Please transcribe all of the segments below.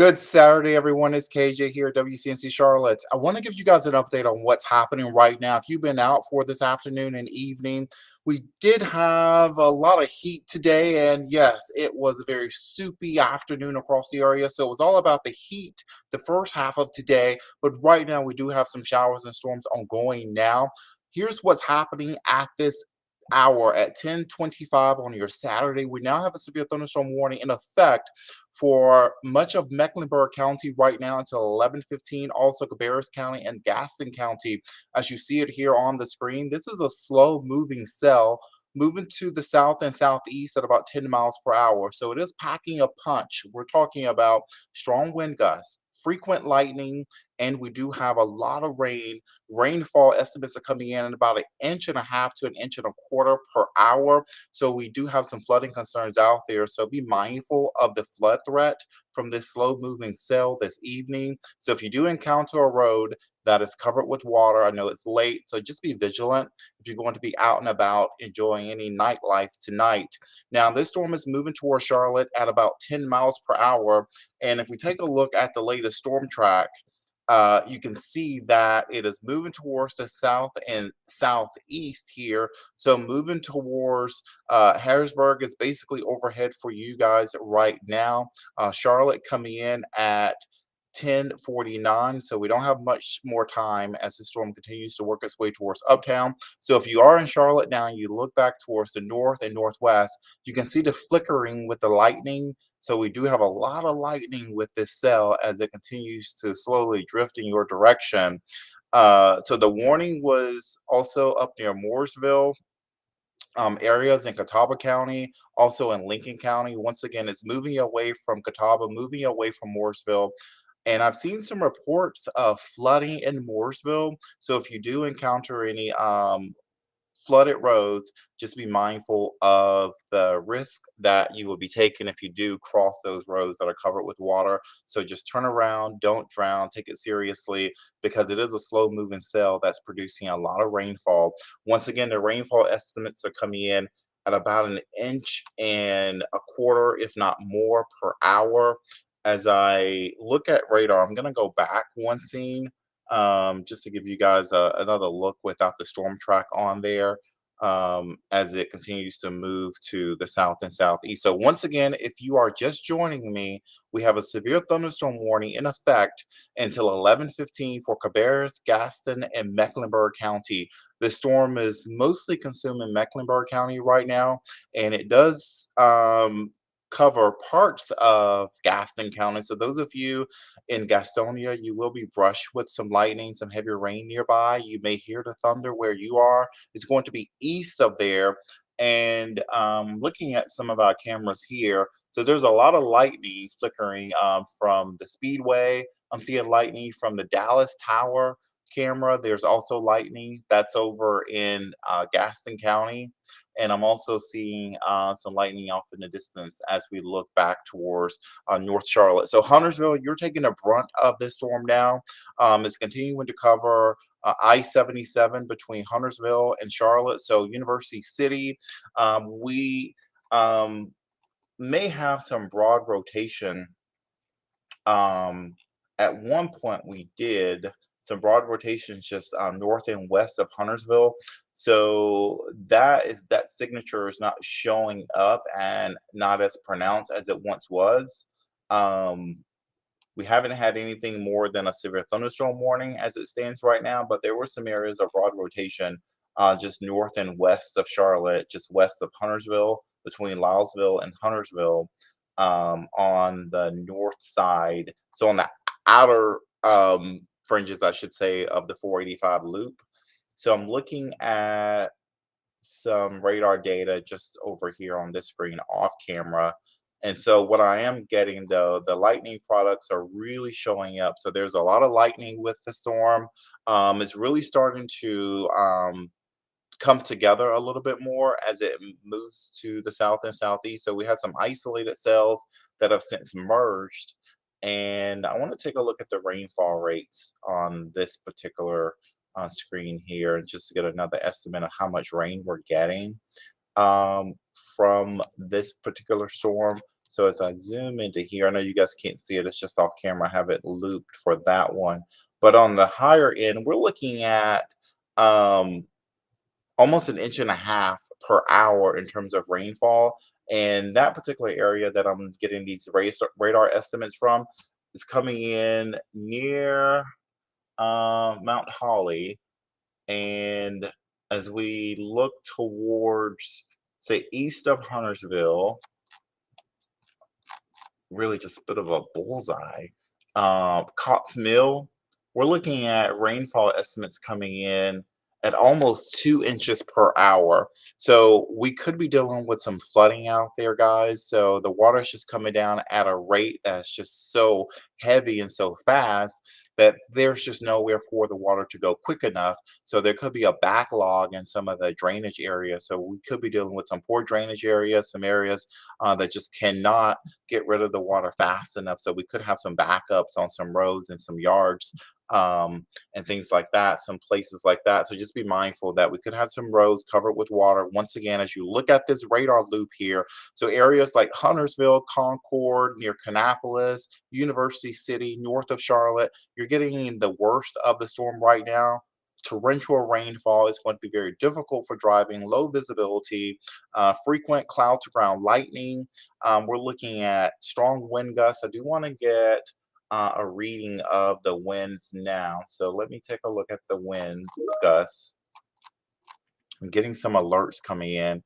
Good Saturday, everyone. It's KJ here at WCNC Charlotte. I want to give you guys an update on what's happening right now. If you've been out for this afternoon and evening, we did have a lot of heat today, and yes, it was a very soupy afternoon across the area. So it was all about the heat the first half of today, but right now we do have some showers and storms ongoing now. Here's what's happening at this hour at 10:25 on your Saturday. We now have a severe thunderstorm warning in effect for much of Mecklenburg County right now until 11:15. Also, Cabarrus County and Gaston County, as you see it here on the screen. This is a slow moving cell moving to the south and southeast at about 10 miles per hour. So it is packing a punch. We're talking about strong wind gusts, frequent lightning, and we do have a lot of rain. Rainfall estimates are coming in at about an inch and a half to an inch and a quarter per hour. So we do have some flooding concerns out there. So be mindful of the flood threat from this slow moving cell this evening. So if you do encounter a road that is covered with water, I know it's late, so just be vigilant if you're going to be out and about enjoying any nightlife tonight. Now, this storm is moving towards Charlotte at about 10 miles per hour. And if we take a look at the latest storm track, you can see that it is moving towards the south and southeast here. So moving towards Harrisburg is basically overhead for you guys right now. Charlotte coming in at 10:49, so we don't have much more time as the storm continues to work its way towards uptown. So if you are in Charlotte now and you look back towards the north and northwest, you can see the flickering with the lightning. So we do have a lot of lightning with this cell as it continues to slowly drift in your direction. So the warning was also up near Mooresville, areas in Catawba County, also in Lincoln County. Once again, it's moving away from Catawba, moving away from Mooresville. And I've seen some reports of flooding in Mooresville. So if you do encounter any flooded roads, just be mindful of the risk that you will be taking if you do cross those roads that are covered with water. So just turn around, don't drown, take it seriously because it is a slow moving cell that's producing a lot of rainfall. Once again, the rainfall estimates are coming in at about an inch and a quarter, if not more, per hour. As I look at radar, I'm going to go back one scene just to give you guys another look without the storm track on there as it continues to move to the south and southeast. So once again, if you are just joining me, we have a severe thunderstorm warning in effect until 11:15 for Cabarrus, Gaston, and Mecklenburg County. The storm is mostly consuming Mecklenburg County right now, and it does cover parts of Gaston County. So those of you in Gastonia, you will be brushed with some lightning, some heavy rain nearby. You may hear the thunder where you are. It's going to be east of there. And looking at some of our cameras here, so there's a lot of lightning flickering from the Speedway. I'm seeing lightning from the Dallas Tower camera. There's also lightning that's over in Gaston County. And I'm also seeing some lightning off in the distance as we look back towards North Charlotte. So Huntersville, you're taking the brunt of this storm now. It's continuing to cover I-77 between Huntersville and Charlotte. So University City, we may have some broad rotation. At one point, we did some broad rotations just north and west of Huntersville. So that signature is not showing up and not as pronounced as it once was. Um, we haven't had anything more than a severe thunderstorm warning as it stands right now, but there were some areas of broad rotation just north and west of Charlotte, just west of Huntersville, between Lylesville and Huntersville, on the north side. So on the outer fringes, I should say, of the 485 loop. So I'm looking at some radar data just over here on this screen off camera. And so what I am getting though, the lightning products are really showing up. So there's a lot of lightning with the storm. It's really starting to come together a little bit more as it moves to the south and southeast. So we have some isolated cells that have since merged. And I want to take a look at the rainfall rates on this particular screen here and just to get another estimate of how much rain we're getting um, from this particular storm. So as I zoom into here, I know you guys can't see it, it's just off camera. I have it looped for that one. But on the higher end, we're looking at um, almost an inch and a half per hour in terms of rainfall. And that particular area that I'm getting these radar estimates from is coming in near Mount Holly. And as we look towards, say, east of Huntersville, really just a bit of a bullseye. Cox Mill, we're looking at rainfall estimates coming in at almost 2 inches per hour. So we could be dealing with some flooding out there, guys. So the water is just coming down at a rate that's just so heavy and so fast that there's just nowhere for the water to go quick enough. So there could be a backlog in some of the drainage areas. So we could be dealing with some poor drainage areas, some areas that just cannot get rid of the water fast enough. So we could have some backups on some roads and some yards and things like that, some places like that. So just be mindful that we could have some roads covered with water. Once again, as you look at this radar loop here, so areas like Huntersville, Concord, near Kannapolis, University City, north of Charlotte, you're getting the worst of the storm right now. Torrential rainfall is going to be very difficult for driving, low visibility, frequent cloud to ground lightning. We're looking at strong wind gusts. I do want to get a reading of the winds now. So let me take a look at the wind gusts. I'm getting some alerts coming in.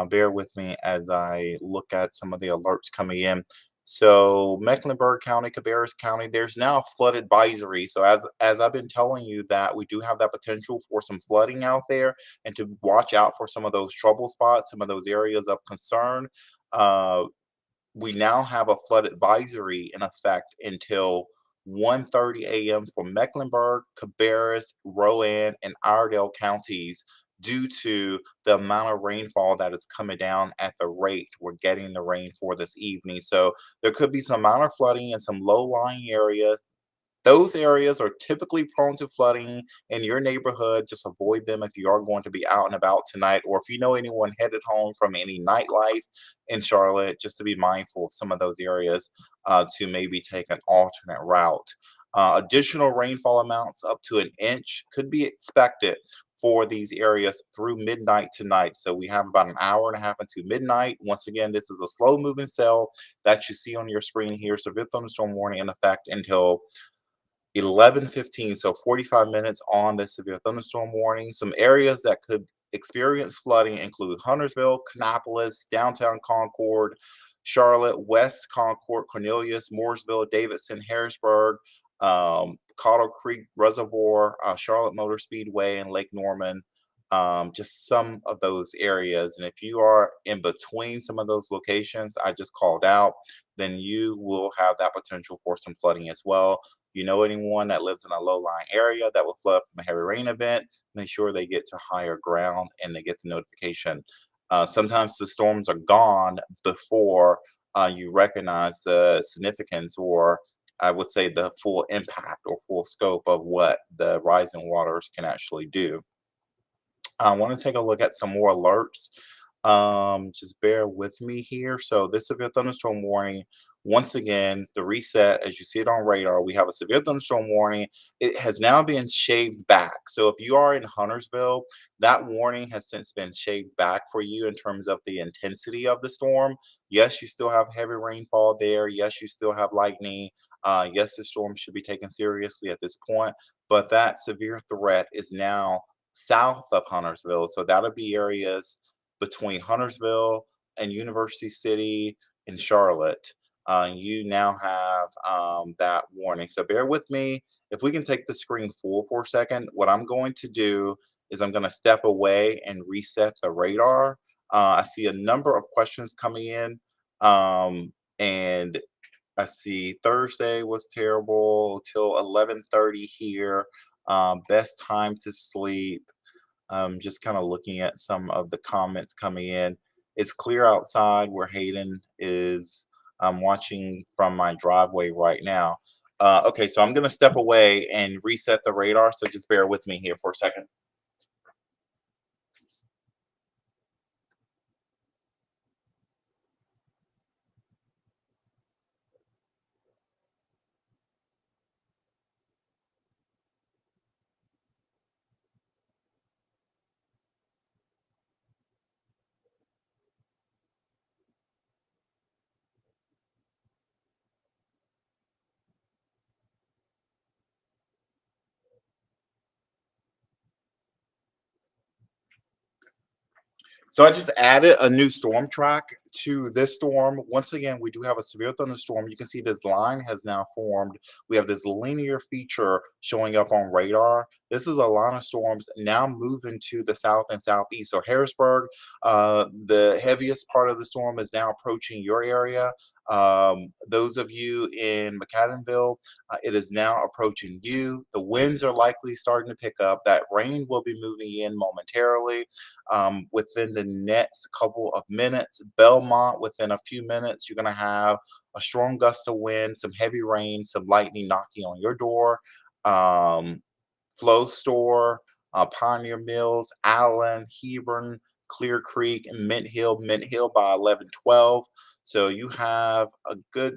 Bear with me as I look at some of the alerts coming in. So Mecklenburg County, Cabarrus County, there's now a flood advisory. So as I've been telling you that we do have that potential for some flooding out there and to watch out for some of those trouble spots, some of those areas of concern. Uh, we now have a flood advisory in effect until 1:30 a.m. for Mecklenburg, Cabarrus, Rowan, and Iredell counties due to the amount of rainfall that is coming down at the rate we're getting the rain for this evening. So there could be some minor flooding in some low-lying areas. Those areas are typically prone to flooding in your neighborhood. Just avoid them if you are going to be out and about tonight, or if you know anyone headed home from any nightlife in Charlotte, just to be mindful of some of those areas to maybe take an alternate route. Additional rainfall amounts up to an inch could be expected for these areas through midnight tonight. So we have about an hour and a half until midnight. Once again, this is a slow moving cell that you see on your screen here. Severe thunderstorm warning in effect until 11:15, so 45 minutes on the severe thunderstorm warning. Some areas that could experience flooding include Huntersville, Kannapolis, downtown Concord, Charlotte, West Concord, Cornelius, Mooresville, Davidson, Harrisburg, Cottle Creek Reservoir, Charlotte Motor Speedway, and Lake Norman. Just some of those areas. And if you are in between some of those locations I just called out, then you will have that potential for some flooding as well. You know anyone that lives in a low-lying area that will flood from a heavy rain event, make sure they get to higher ground and they get the notification. Sometimes the storms are gone before you recognize the significance, or I would say the full impact or full scope of what the rising waters can actually do. I want to take a look at some more alerts. Just bear with me here. So this severe thunderstorm warning, once again, the reset, as you see it on radar, we have a severe thunderstorm warning. It has now been shaved back. So if you are in Huntersville, that warning has since been shaved back for you in terms of the intensity of the storm. Yes, you still have heavy rainfall there. Yes, you still have lightning. Yes, the storm should be taken seriously at this point, but that severe threat is now south of Huntersville. So that'll be areas between Huntersville and University City and Charlotte. You now have that warning. So bear with me. If we can take the screen full for a second, what I'm going to do is I'm going to step away and reset the radar. I see a number of questions coming in. And I see Thursday was terrible till 11:30 here. Best time to sleep. Just kind of looking at some of the comments coming in. It's clear outside where Hayden is. I'm watching from my driveway right now. Okay, so I'm going to step away and reset the radar. So just bear with me here for a second. So I just added a new storm track to this storm. Once again, we do have a severe thunderstorm. You can see this line has now formed. We have this linear feature showing up on radar. This is a line of storms now moving to the south and southeast. So Harrisburg, the heaviest part of the storm is now approaching your area. Those of you in McAdenville, it is now approaching you. The winds are likely starting to pick up. That rain will be moving in momentarily within the next couple of minutes. Belmont, within a few minutes, you're going to have a strong gust of wind, some heavy rain, some lightning knocking on your door. Um, Flow Store, Pioneer Mills, Allen, Hebron, Clear Creek, and Mint Hill by 11:12. So you have a good,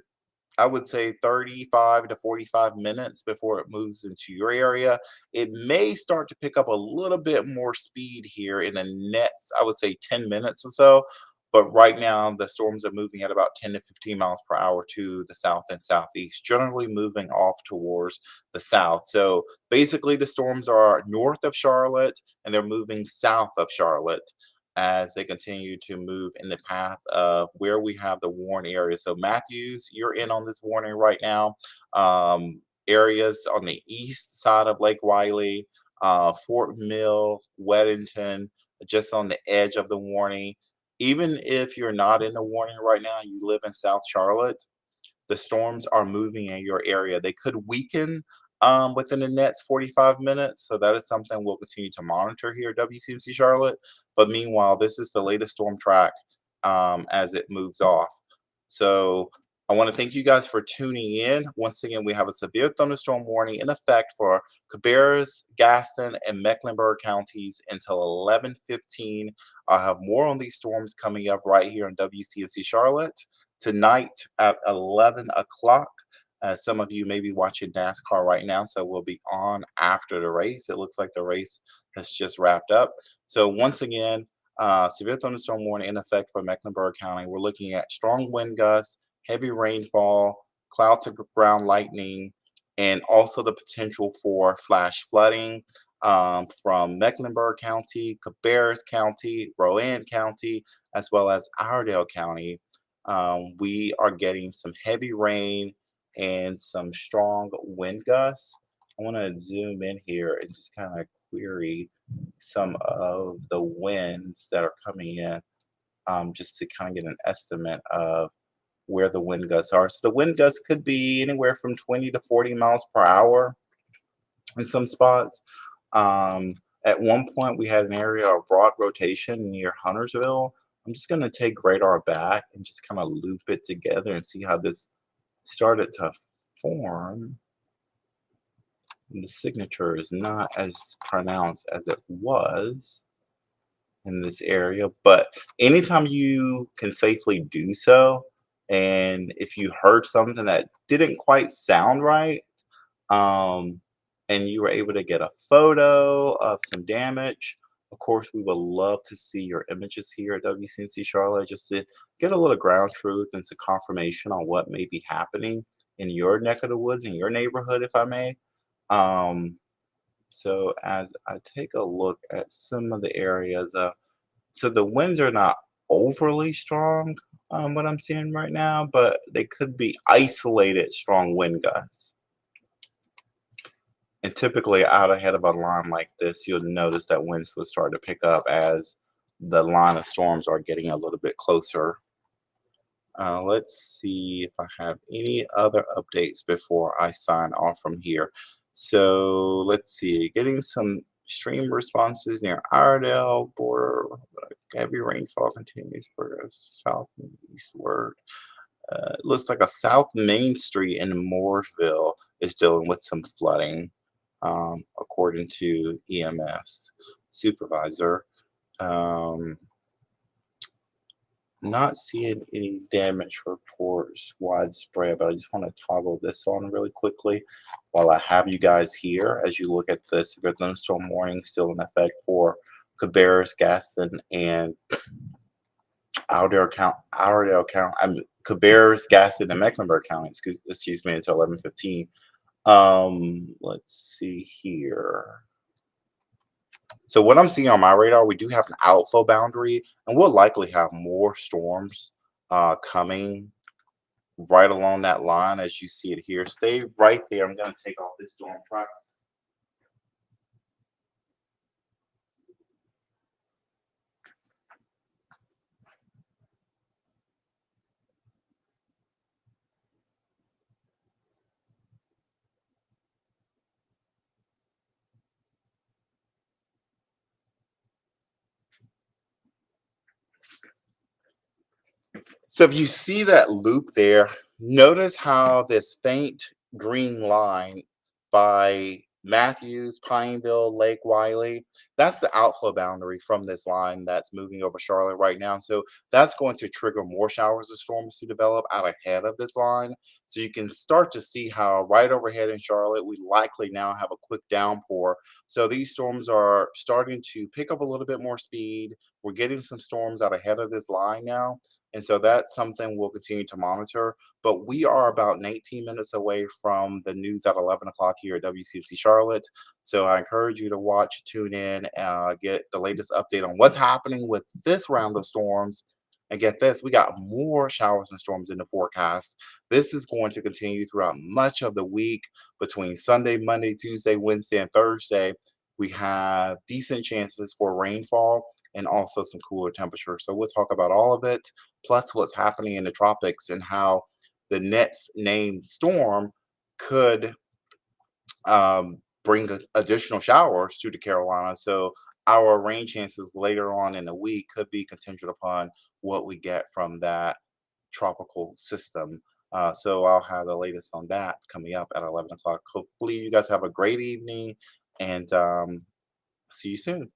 I would say, 35 to 45 minutes before it moves into your area. It may start to pick up a little bit more speed here in the next, I would say, 10 minutes or so. But right now, the storms are moving at about 10 to 15 miles per hour to the south and southeast, generally moving off towards the south. So basically, the storms are north of Charlotte and they're moving south of Charlotte as they continue to move in the path of where we have the warn area. So Matthews, you're in on this warning right now. Areas on the east side of Lake Wiley, Fort Mill, Weddington, just on the edge of the warning. Even if you're not in the warning right now, you live in South Charlotte, the storms are moving in your area. They could weaken within the next 45 minutes. So that is something we'll continue to monitor here at WCNC Charlotte. But meanwhile, this is the latest storm track as it moves off. So I want to thank you guys for tuning in. Once again, we have a severe thunderstorm warning in effect for Cabarrus, Gaston, and Mecklenburg counties until 11:15. I'll have more on these storms coming up right here on WCNC Charlotte tonight at 11 o'clock. Some of you may be watching NASCAR right now, so we'll be on after the race. It looks like the race has just wrapped up. So once again, severe thunderstorm warning in effect for Mecklenburg County. We're looking at strong wind gusts, heavy rainfall, cloud to ground lightning, and also the potential for flash flooding from Mecklenburg County, Cabarrus County, Rowan County, as well as Iredell County. We are getting some heavy rain and some strong wind gusts. I want to zoom in here and just kind of query some of the winds that are coming in just to kind of get an estimate of where the wind gusts are. So the wind gusts could be anywhere from 20 to 40 miles per hour in some spots. Um, at one point, we had an area of broad rotation near Huntersville. I'm just going to take radar back and just kind of loop it together and see how this started to form. And the signature is not as pronounced as it was in this area, but anytime you can safely do so, and if you heard something that didn't quite sound right, um, and you were able to get a photo of some damage, of course, we would love to see your images here at WCNC Charlotte just to get a little ground truth and some confirmation on what may be happening in your neck of the woods, in your neighborhood, if I may. Um, so as I take a look at some of the areas, so the winds are not overly strong, what I'm seeing right now, but they could be isolated strong wind gusts. And typically out ahead of a line like this, you'll notice that winds will start to pick up as the line of storms are getting a little bit closer. Let's see if I have any other updates before I sign off from here. So let's see, getting some stream responses near Iredell border. Heavy rainfall continues for south and eastward. It looks like a South Main Street in Mooresville is dealing with some flooding, according to EMS supervisor. Um, Not seeing any damage reports widespread, but I just want to toggle this on really quickly while I have you guys here as you look at the severe thunderstorm warning still in effect for Cabarrus, Gaston, and Cabarrus, Gaston, and Mecklenburg County, excuse me, until 11:15. Let's see here. So what I'm seeing on my radar, we do have an outflow boundary, and we'll likely have more storms coming right along that line as you see it here. Stay right there. I'm going to take off this storm front. So if you see that loop there, notice how this faint green line by Matthews, Pineville, Lake Wiley, that's the outflow boundary from this line that's moving over Charlotte right now. So that's going to trigger more showers of storms to develop out ahead of this line. So you can start to see how right overhead in Charlotte, we likely now have a quick downpour. So these storms are starting to pick up a little bit more speed. We're getting some storms out ahead of this line now. And so that's something we'll continue to monitor. But we are about 19 minutes away from the news at 11 o'clock here at WCNC Charlotte. So I encourage you to watch, tune in, get the latest update on what's happening with this round of storms. And get this, we got more showers and storms in the forecast. This is going to continue throughout much of the week between Sunday, Monday, Tuesday, Wednesday, and Thursday. We have decent chances for rainfall and also some cooler temperatures. So we'll talk about all of it, plus what's happening in the tropics and how the next named storm could bring additional showers to the Carolinas. So our rain chances later on in the week could be contingent upon what we get from that tropical system. So I'll have the latest on that coming up at 11 o'clock. Hopefully, you guys have a great evening and see you soon.